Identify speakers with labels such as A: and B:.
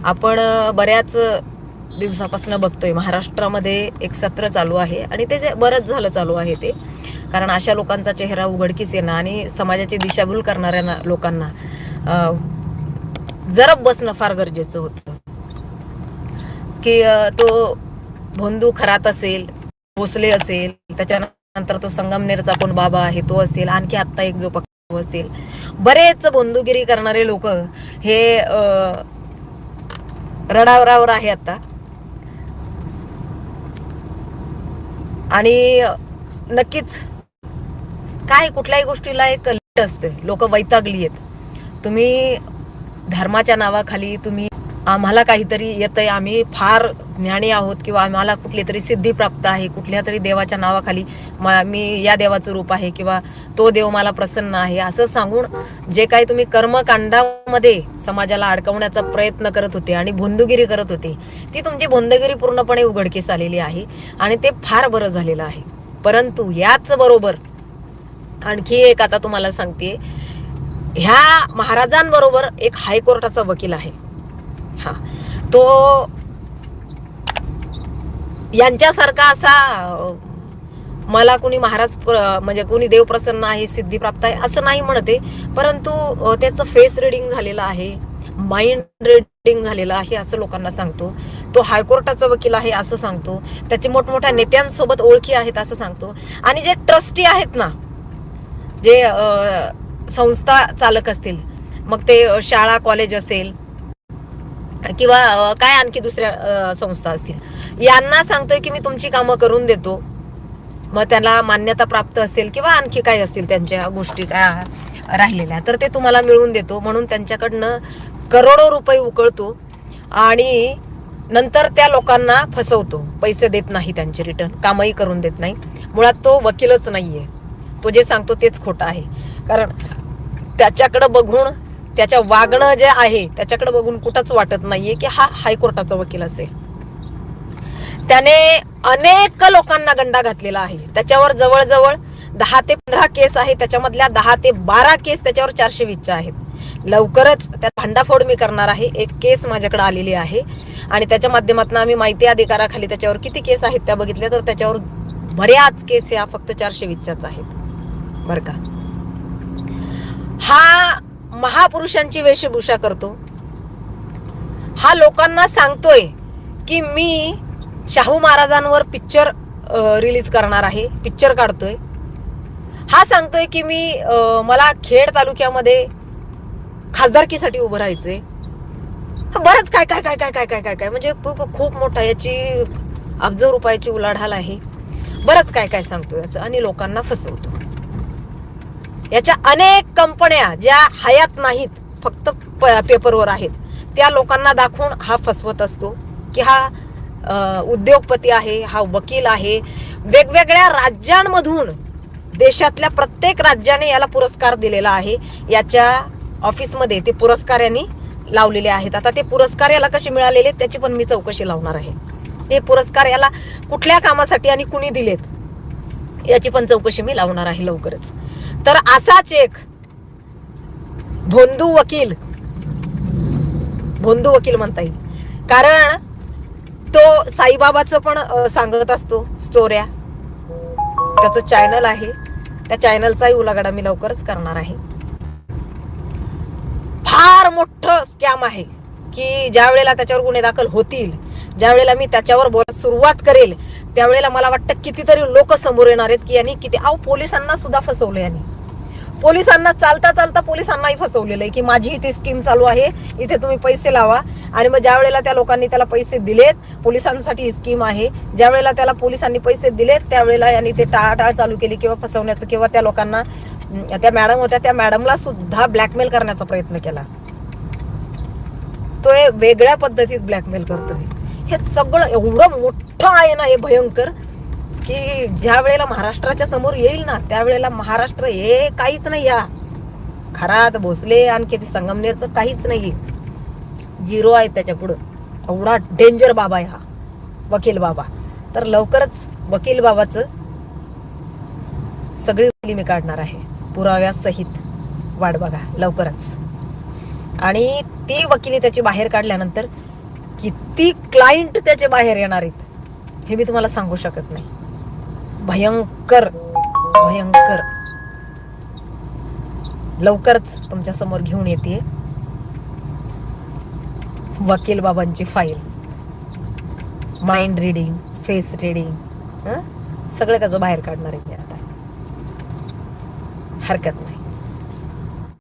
A: आपण बऱ्याच दिवसापासून बघतोय महाराष्ट्रामध्ये एक सत्र चालू आहे आणि ते बरंच झालं चालू आहे ते, कारण अशा लोकांचा चेहरा उघडकीस येणं आणि समाजाची दिशाभूल करणाऱ्या लोकांना जरब बसणं फार गरजेचं होतं. की तो भोंदू खरात असेल, भोसले असेल, त्याच्यानंतर तो संगमनेरचा कोण बाबा आहे तो असेल, आणखी आत्ता एक जो पक्ष असेल, बरेच भोंदूगिरी करणारे लोक हे रडावरावर आहे आता. आणि नक्कीच काय कुठल्याही गोष्टीला एक लिमिट असते. लोक वैतागली आहेत. तुम्ही धर्माच्या नावाखाली तुम्ही आम्हाला काहीतरी येतंय, आम्ही फार ज्ञानी आहोत किंवा आम्हाला कुठली तरी सिद्धी प्राप्त आहे, कुठल्या तरी देवाच्या नावाखाली मी या देवाचं रूप आहे किंवा तो देव मला प्रसन्न आहे असं सांगून जे काही तुम्ही कर्मकांडामध्ये समाजाला अडकवण्याचा प्रयत्न करत होते आणि भोंदूगिरी करत होते, ती तुमची भोंदगिरी पूर्णपणे उघडकीस आलेली आहे आणि ते फार बरं झालेलं आहे. परंतु याच बरोबर आणखी एक आता तुम्हाला सांगते, ह्या महाराजांबरोबर एक हायकोर्टाचा वकील आहे. हा, तो यांच्यासारखा असा मला कुणी महाराज म्हणजे कुणी देव प्रसन्न आहे, सिद्धी प्राप्त आहे असं नाही म्हणते, परंतु त्याचं फेस रिडिंग झालेलं आहे, माइंड रिडिंग झालेलं आहे असं लोकांना सांगतो. तो हायकोर्टाचा वकील आहे असं सांगतो. त्याचे मोठमोठ्या नेत्यांसोबत ओळखी आहेत असं सांगतो. आणि जे ट्रस्टी आहेत ना, जे संस्था चालक असतील, मग ते शाळा कॉलेज असेल किंवा काय आणखी दुसऱ्या संस्था असतील, यांना सांगतोय की मी तुमची कामं करून देतो. मग त्याला मान्यता प्राप्त असेल किंवा आणखी काय असतील त्यांच्या गोष्टी काय राहिलेल्या, तर ते तुम्हाला मिळवून देतो म्हणून त्यांच्याकडनं करोडो रुपये उकळतो आणि नंतर त्या लोकांना फसवतो. पैसे देत नाही, त्यांचे रिटर्न कामही करून देत नाही. मुळात तो वकीलच नाहीये. तो जे सांगतो तेच खोटं आहे. कारण त्याच्याकडे बघून, त्याच्या वागणं जे आहे त्याच्याकडे बघून कुठंच वाटत नाहीये की हा हायकोर्टाचा वकील असेल. त्याने अनेक लोकांना गंडा घातलेला आहे. त्याच्यावर जवळजवळ 10 ते 15 केस आहे. त्याच्यामधल्या 10 ते 12 केस त्याच्यावर 420च्या आहेत. लवकरच त्या भांडाफोड मी करणार आहे. एक केस माझ्याकडे आलेली आहे आणि त्याच्या माध्यमातून आम्ही माहिती अधिकाराखाली त्याच्यावर किती केस आहेत त्या बघितल्या, तर त्याच्यावर बऱ्याच केस या फक्त 420च्याच आहेत बरं का. हा महापुरुषांची वेशभूषा करतो. हा लोकांना सांगतोय की मी शाहू महाराजांवर पिक्चर रिलीज करणार आहे, पिक्चर काढतोय. हा सांगतोय की मला खेड तालुक्यामध्ये खासदारकीसाठी उभं राहायचंय. बरंच काय काय काय काय काय काय काय काय म्हणजे खूप मोठा याची अब्ज रुपयाची उलाढाल आहे. बरंच काय काय सांगतोय असं आणि लोकांना फसवतो. याच्या अनेक कंपन्या ज्या हयात नाहीत, फक्त पेपरवर आहेत, त्या लोकांना दाखवून हा फसवत असतो की हा उद्योगपती आहे, हा वकील आहे. वेगवेगळ्या राज्यांमधून देशातल्या प्रत्येक राज्याने याला पुरस्कार दिलेला आहे. याच्या ऑफिसमध्ये ते पुरस्कार यांनी लावलेले आहेत. आता ते पुरस्कार याला कसे मिळालेले त्याची पण मी चौकशी लावणार आहे. ते पुरस्कार याला कुठल्या कामासाठी आणि कुणी दिलेत याची पण चौकशी मी लावणार आहे लवकरच. तर असाच एक भोंदू वकील म्हणता येईल, कारण तो साईबाबाचं पण सांगत असतो स्टोऱ्या. त्याचं चॅनल आहे, त्या चॅनलचाही उलागडा मी लवकरच करणार आहे. फार मोठं स्कॅम आहे की ज्या वेळेला त्याच्यावर गुन्हे दाखल होतील, ज्या वेळेला मी त्याच्यावर बोलायला सुरुवात करेल, त्यावेळेला मला वाटतं कितीतरी लोक समोर येणार आहेत की यांनी किती पोलिसांना सुद्धा फसवलं. यांनी पोलिसांना चालता पोलिसांनाही फसवलेलं आहे की माझी इथे स्कीम चालू आहे, इथे तुम्ही पैसे लावा. आणि मग ज्या वेळेला त्या लोकांनी त्याला पैसे दिलेत, पोलिसांसाठी ही स्कीम आहे, ज्या वेळेला त्याला पोलिसांनी पैसे दिलेत त्यावेळेला यांनी ते टाळाटाळ चालू केली किंवा फसवण्याचं, किंवा त्या लोकांना, त्या मॅडम होत्या त्या मॅडमला सुद्धा ब्लॅकमेल करण्याचा प्रयत्न केला. तो वेगळ्या पद्धतीत ब्लॅकमेल करतोय. हे सगळं एवढं मोठं आहे ना, हे भयंकर, की ज्या वेळेला महाराष्ट्राच्या समोर येईल ना त्यावेळेला महाराष्ट्र हे काहीच नाही. या खरात भोसले आणखी ते संगमनेरचं काहीच नाही, झिरो आहे त्याच्या पुढं. एवढा डेंजर बाबा आहे हा वकील बाबा. तर लवकरच वकील बाबाचं सगळी मी काढणार आहे पुराव्यासहित. वाट बघा लवकरच. आणि ती वकिली त्याची बाहेर काढल्यानंतर किती क्लायंट त्याचे बाहेर येणार आहेत हे मी तुम्हाला सांगू शकत नाही. भयंकर भयंकर. लवकरच तुमच्या समोर घेऊन येते वकील बाबांची file, mind reading, face reading, सगळं त्याचं बाहेर काढणार आहे मी आता. हरकत नाही.